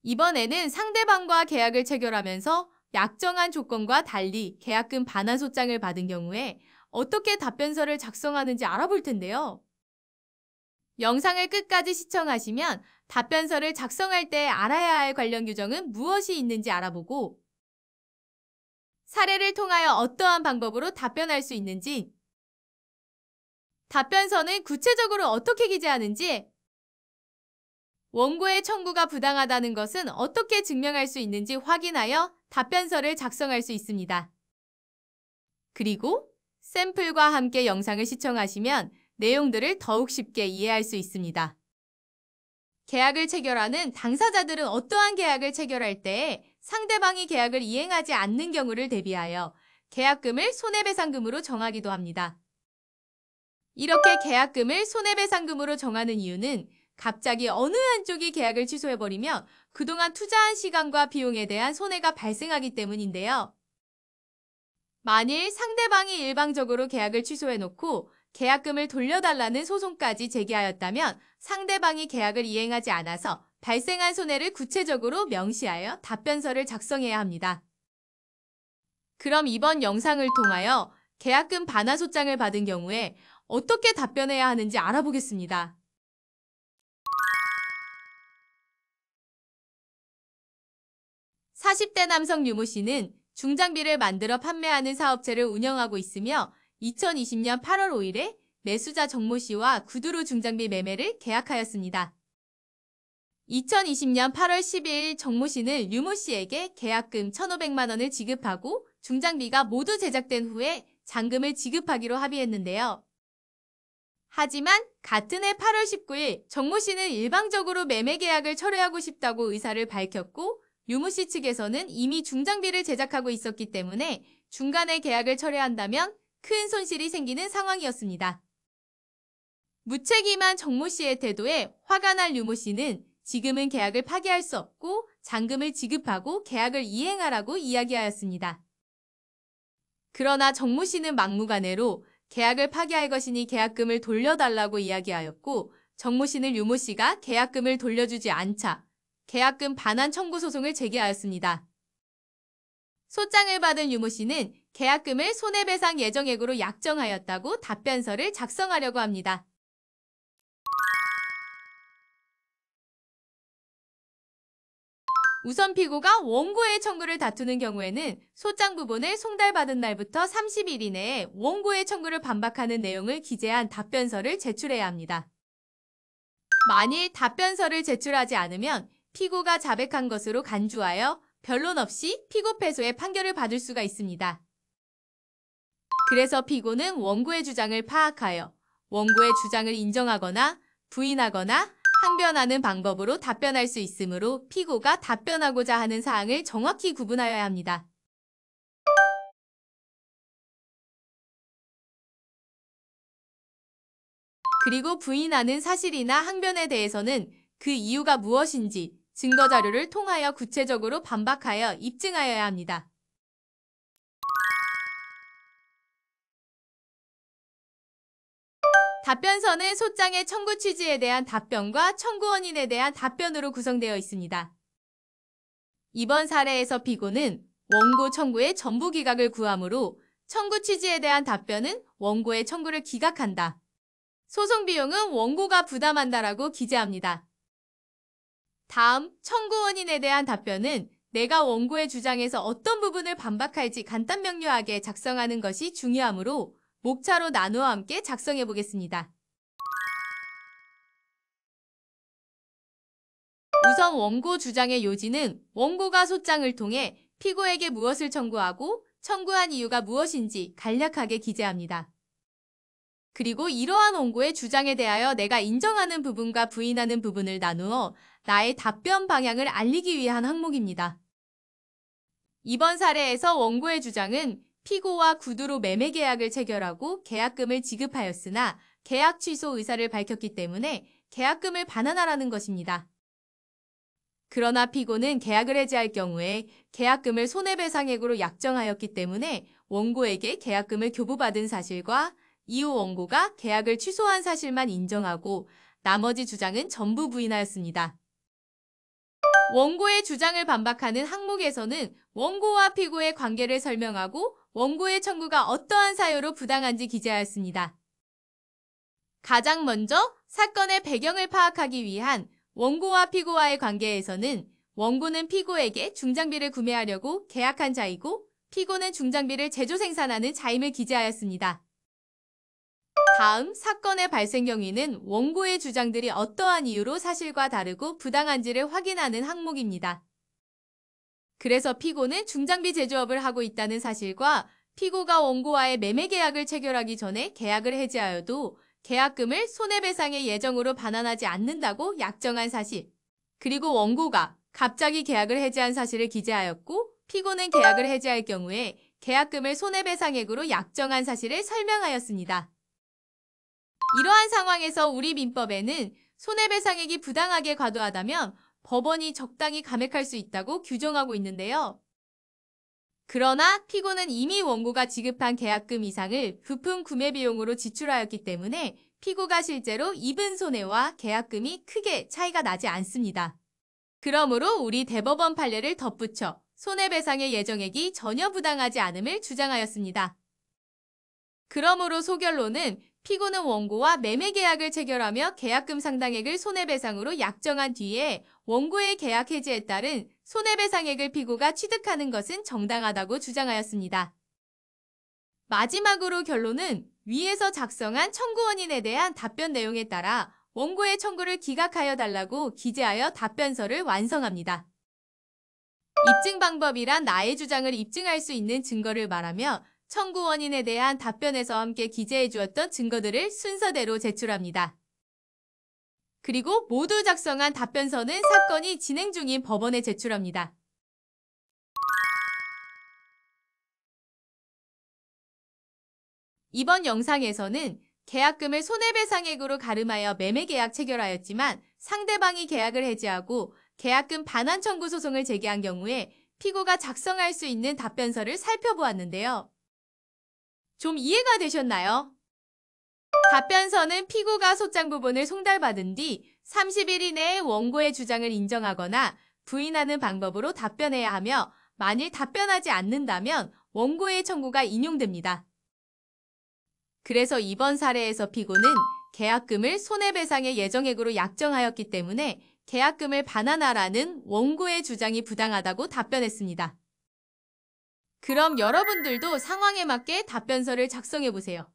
이번에는 상대방과 계약을 체결하면서 약정한 조건과 달리 계약금 반환 소장을 받은 경우에 어떻게 답변서를 작성하는지 알아볼 텐데요. 영상을 끝까지 시청하시면 답변서를 작성할 때 알아야 할 관련 규정은 무엇이 있는지 알아보고 사례를 통하여 어떠한 방법으로 답변할 수 있는지, 답변서는 구체적으로 어떻게 기재하는지, 원고의 청구가 부당하다는 것은 어떻게 증명할 수 있는지 확인하여 답변서를 작성할 수 있습니다. 그리고 샘플과 함께 영상을 시청하시면 내용들을 더욱 쉽게 이해할 수 있습니다. 계약을 체결하는 당사자들은 어떠한 계약을 체결할 때 상대방이 계약을 이행하지 않는 경우를 대비하여 계약금을 손해배상금으로 정하기도 합니다. 이렇게 계약금을 손해배상금으로 정하는 이유는 갑자기 어느 한쪽이 계약을 취소해버리면 그동안 투자한 시간과 비용에 대한 손해가 발생하기 때문인데요. 만일 상대방이 일방적으로 계약을 취소해놓고 계약금을 돌려달라는 소송까지 제기하였다면 상대방이 계약을 이행하지 않아서 발생한 손해를 구체적으로 명시하여 답변서를 작성해야 합니다. 그럼 이번 영상을 통하여 계약금 반환 소장을 받은 경우에 어떻게 답변해야 하는지 알아보겠습니다. 40대 남성 유모 씨는 중장비를 만들어 판매하는 사업체를 운영하고 있으며 2020년 8월 5일에 매수자 정모 씨와 구두로 중장비 매매를 계약하였습니다. 2020년 8월 12일 정모 씨는 유모 씨에게 계약금 1,500만 원을 지급하고 중장비가 모두 제작된 후에 잔금을 지급하기로 합의했는데요. 하지만 같은 해 8월 19일 정모 씨는 일방적으로 매매 계약을 철회하고 싶다고 의사를 밝혔고 유모 씨 측에서는 이미 중장비를 제작하고 있었기 때문에 중간에 계약을 철회한다면 큰 손실이 생기는 상황이었습니다. 무책임한 정모 씨의 태도에 화가 날 유모 씨는 지금은 계약을 파기할 수 없고 잔금을 지급하고 계약을 이행하라고 이야기하였습니다. 그러나 정모 씨는 막무가내로 계약을 파기할 것이니 계약금을 돌려달라고 이야기하였고 정모 씨는 유모 씨가 계약금을 돌려주지 않자 계약금 반환 청구 소송을 제기하였습니다. 소장을 받은 유모 씨는 계약금을 손해배상 예정액으로 약정하였다고 답변서를 작성하려고 합니다. 우선 피고가 원고의 청구를 다투는 경우에는 소장 부분을 송달받은 날부터 30일 이내에 원고의 청구를 반박하는 내용을 기재한 답변서를 제출해야 합니다. 만일 답변서를 제출하지 않으면 피고가 자백한 것으로 간주하여 변론 없이 피고 패소의 판결을 받을 수가 있습니다. 그래서 피고는 원고의 주장을 파악하여 원고의 주장을 인정하거나 부인하거나 항변하는 방법으로 답변할 수 있으므로 피고가 답변하고자 하는 사항을 정확히 구분하여야 합니다. 그리고 부인하는 사실이나 항변에 대해서는 그 이유가 무엇인지 증거자료를 통하여 구체적으로 반박하여 입증하여야 합니다. 답변서는 소장의 청구 취지에 대한 답변과 청구 원인에 대한 답변으로 구성되어 있습니다. 이번 사례에서 피고는 원고 청구의 전부 기각을 구하므로 청구 취지에 대한 답변은 원고의 청구를 기각한다. 소송 비용은 원고가 부담한다라고 기재합니다. 다음, 청구 원인에 대한 답변은 내가 원고의 주장에서 어떤 부분을 반박할지 간단 명료하게 작성하는 것이 중요하므로 목차로 나누어 함께 작성해 보겠습니다. 우선 원고 주장의 요지는 원고가 소장을 통해 피고에게 무엇을 청구하고 청구한 이유가 무엇인지 간략하게 기재합니다. 그리고 이러한 원고의 주장에 대하여 내가 인정하는 부분과 부인하는 부분을 나누어 나의 답변 방향을 알리기 위한 항목입니다. 이번 사례에서 원고의 주장은 피고와 구두로 매매 계약을 체결하고 계약금을 지급하였으나 계약 취소 의사를 밝혔기 때문에 계약금을 반환하라는 것입니다. 그러나 피고는 계약을 해지할 경우에 계약금을 손해배상액으로 약정하였기 때문에 원고에게 계약금을 교부받은 사실과 이후 원고가 계약을 취소한 사실만 인정하고 나머지 주장은 전부 부인하였습니다. 원고의 주장을 반박하는 항목에서는 원고와 피고의 관계를 설명하고 원고의 청구가 어떠한 사유로 부당한지 기재하였습니다. 가장 먼저 사건의 배경을 파악하기 위한 원고와 피고와의 관계에서는 원고는 피고에게 중장비를 구매하려고 계약한 자이고 피고는 중장비를 제조 생산하는 자임을 기재하였습니다. 다음 사건의 발생 경위는 원고의 주장들이 어떠한 이유로 사실과 다르고 부당한지를 확인하는 항목입니다. 그래서 피고는 중장비 제조업을 하고 있다는 사실과 피고가 원고와의 매매 계약을 체결하기 전에 계약을 해지하여도 계약금을 손해배상의 예정으로 반환하지 않는다고 약정한 사실, 그리고 원고가 갑자기 계약을 해지한 사실을 기재하였고 피고는 계약을 해지할 경우에 계약금을 손해배상액으로 약정한 사실을 설명하였습니다. 이러한 상황에서 우리 민법에는 손해배상액이 부당하게 과도하다면 법원이 적당히 감액할 수 있다고 규정하고 있는데요. 그러나 피고는 이미 원고가 지급한 계약금 이상을 부품 구매 비용으로 지출하였기 때문에 피고가 실제로 입은 손해와 계약금이 크게 차이가 나지 않습니다. 그러므로 우리 대법원 판례를 덧붙여 손해배상의 예정액이 전혀 부당하지 않음을 주장하였습니다. 그러므로 소결론은 피고는 원고와 매매 계약을 체결하며 계약금 상당액을 손해배상으로 약정한 뒤에 원고의 계약 해지에 따른 손해배상액을 피고가 취득하는 것은 정당하다고 주장하였습니다. 마지막으로 결론은 위에서 작성한 청구 원인에 대한 답변 내용에 따라 원고의 청구를 기각하여 달라고 기재하여 답변서를 완성합니다. 입증 방법이란 나의 주장을 입증할 수 있는 증거를 말하며 청구 원인에 대한 답변에서 함께 기재해 주었던 증거들을 순서대로 제출합니다. 그리고 모두 작성한 답변서는 사건이 진행 중인 법원에 제출합니다. 이번 영상에서는 계약금을 손해배상액으로 가름하여 매매계약 체결하였지만 상대방이 계약을 해지하고 계약금 반환 청구 소송을 제기한 경우에 피고가 작성할 수 있는 답변서를 살펴보았는데요. 좀 이해가 되셨나요? 답변서는 피고가 소장 부분을 송달받은 뒤 30일 이내에 원고의 주장을 인정하거나 부인하는 방법으로 답변해야 하며 만일 답변하지 않는다면 원고의 청구가 인용됩니다. 그래서 이번 사례에서 피고는 계약금을 손해배상의 예정액으로 약정하였기 때문에 계약금을 반환하라는 원고의 주장이 부당하다고 답변했습니다. 그럼 여러분들도 상황에 맞게 답변서를 작성해보세요.